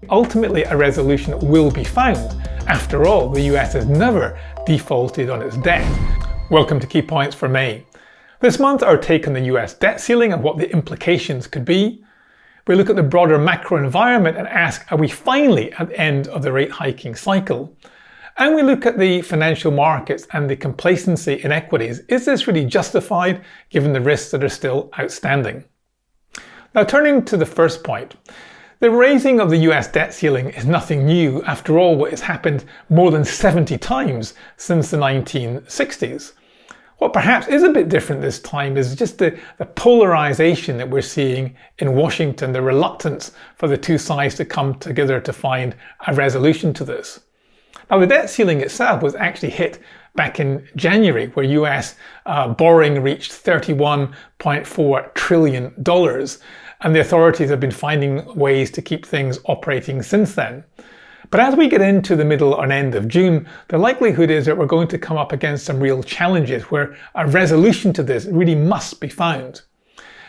Ultimately, a resolution will be found. After all, the US has never defaulted on its debt. Welcome to Key Points for May. This month, our take on the US debt ceiling and what the implications could be. We look at the broader macro environment and ask, are we finally at the end of the rate hiking cycle? And we look at the financial markets and the complacency in equities. Is this really justified given the risks that are still outstanding? Now, turning to the first point. The raising of the US debt ceiling is nothing new. After all, what has happened more than 70 times since the 1960s. What perhaps is a bit different this time is just the polarization that we're seeing in Washington, the reluctance for the two sides to come together to find a resolution to this. Now, the debt ceiling itself was actually hit back in January, where US borrowing reached $31.4 trillion. And the authorities have been finding ways to keep things operating since then. But as we get into the middle and end of June, the likelihood is that we're going to come up against some real challenges where a resolution to this really must be found.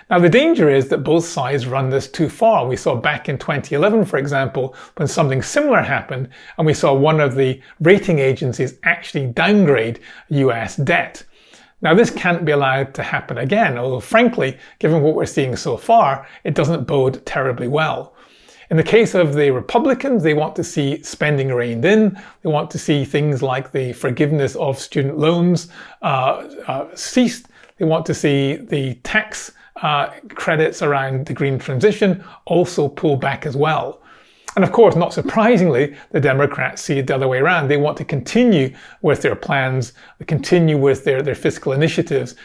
Now, the danger is that both sides run this too far. We saw back in 2011, for example, when something similar happened, and we saw one of the rating agencies actually downgrade US debt. Now, this can't be allowed to happen again, although frankly, given what we're seeing so far, it doesn't bode terribly well. In the case of the Republicans, they want to see spending reined in. They want to see things like the forgiveness of student loans ceased. They want to see the tax credits around the green transition also pull back as well. And of course, not surprisingly, the Democrats see it the other way around. They want to continue with their plans, continue with their fiscal initiatives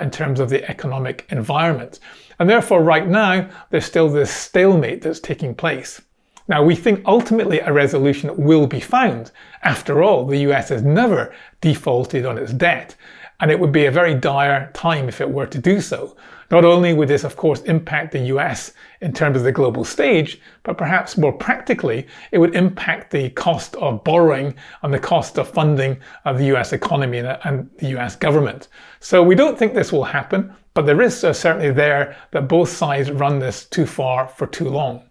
in terms of the economic environment. And therefore, right now, there's still this stalemate that's taking place. Now, we think ultimately a resolution will be found. After all, the US has never defaulted on its debt, and it would be a very dire time if it were to do so. Not only would this, of course, impact the US in terms of the global stage, but perhaps more practically, it would impact the cost of borrowing and the cost of funding of the US economy and the US government. So we don't think this will happen, but the risks are certainly there that both sides run this too far for too long.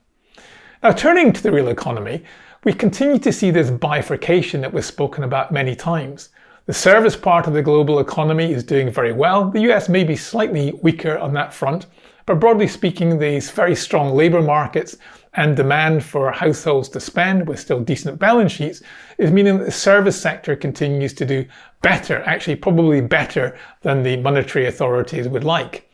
Now, turning to the real economy, we continue to see this bifurcation that was spoken about many times. The service part of the global economy is doing very well. The US may be slightly weaker on that front, but broadly speaking, these very strong labour markets and demand for households to spend with still decent balance sheets is meaning that the service sector continues to do better, actually probably better than the monetary authorities would like.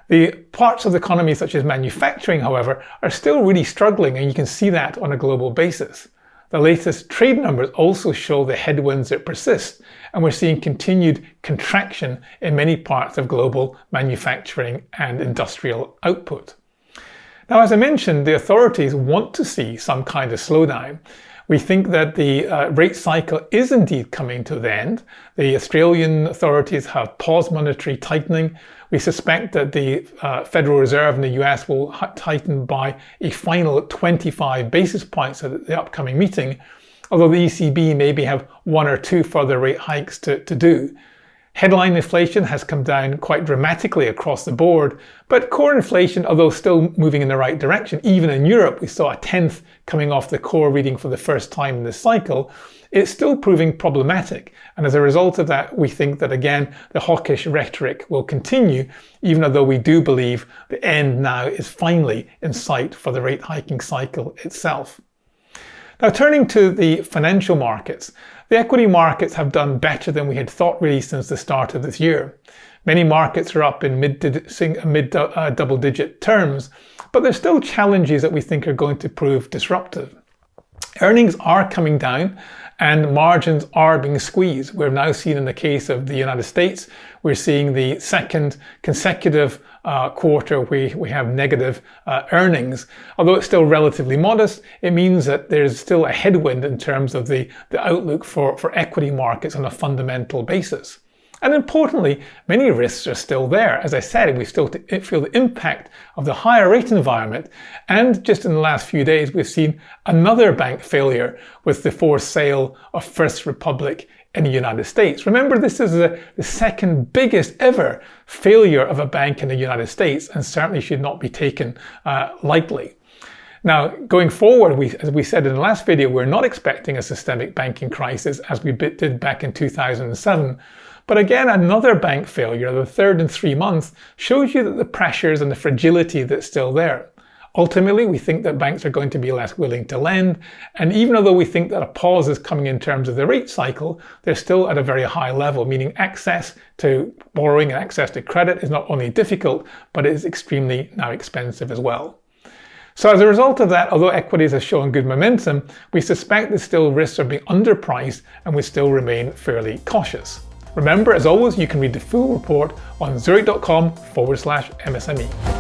The parts of the economy such as manufacturing, however, are still really struggling, and you can see that on a global basis. The latest trade numbers also show the headwinds that persist, and we're seeing continued contraction in many parts of global manufacturing and industrial output. Now, as I mentioned, the authorities want to see some kind of slowdown. We think that the rate cycle is indeed coming to the end. The Australian authorities have paused monetary tightening. We suspect that the Federal Reserve in the US will tighten by a final 25 basis points at the upcoming meeting, although the ECB maybe have one or two further rate hikes to do. Headline inflation has come down quite dramatically across the board, but core inflation, although still moving in the right direction, even in Europe, we saw a 10th coming off the core reading for the first time in this cycle, it's still proving problematic. And as a result of that, we think that again, the hawkish rhetoric will continue, even though we do believe the end now is finally in sight for the rate hiking cycle itself. Now, turning to the financial markets, the equity markets have done better than we had thought really since the start of this year. Many markets are up in mid double-digit terms, but there's still challenges that we think are going to prove disruptive. Earnings are coming down and margins are being squeezed. We've now seen in the case of the United States, we're seeing the second consecutive quarter we have negative earnings. Although it's still relatively modest, it means that there's still a headwind in terms of the outlook for equity markets on a fundamental basis. And importantly, many risks are still there. As I said, we still feel the impact of the higher rate environment. And just in the last few days, we've seen another bank failure with the forced sale of First Republic in the United States. Remember, this is the second biggest ever failure of a bank in the United States and certainly should not be taken lightly. Now, going forward, as we said in the last video, we're not expecting a systemic banking crisis as we did back in 2007. But again, another bank failure, the third in 3 months, shows you that the pressures and the fragility that's still there. Ultimately, we think that banks are going to be less willing to lend, and even although we think that a pause is coming in terms of the rate cycle, they're still at a very high level, meaning access to borrowing and access to credit is not only difficult, but it is extremely now expensive as well. So as a result of that, although equities have shown good momentum, we suspect that still risks are being underpriced and we still remain fairly cautious. Remember, as always, you can read the full report on zurich.com/MSME.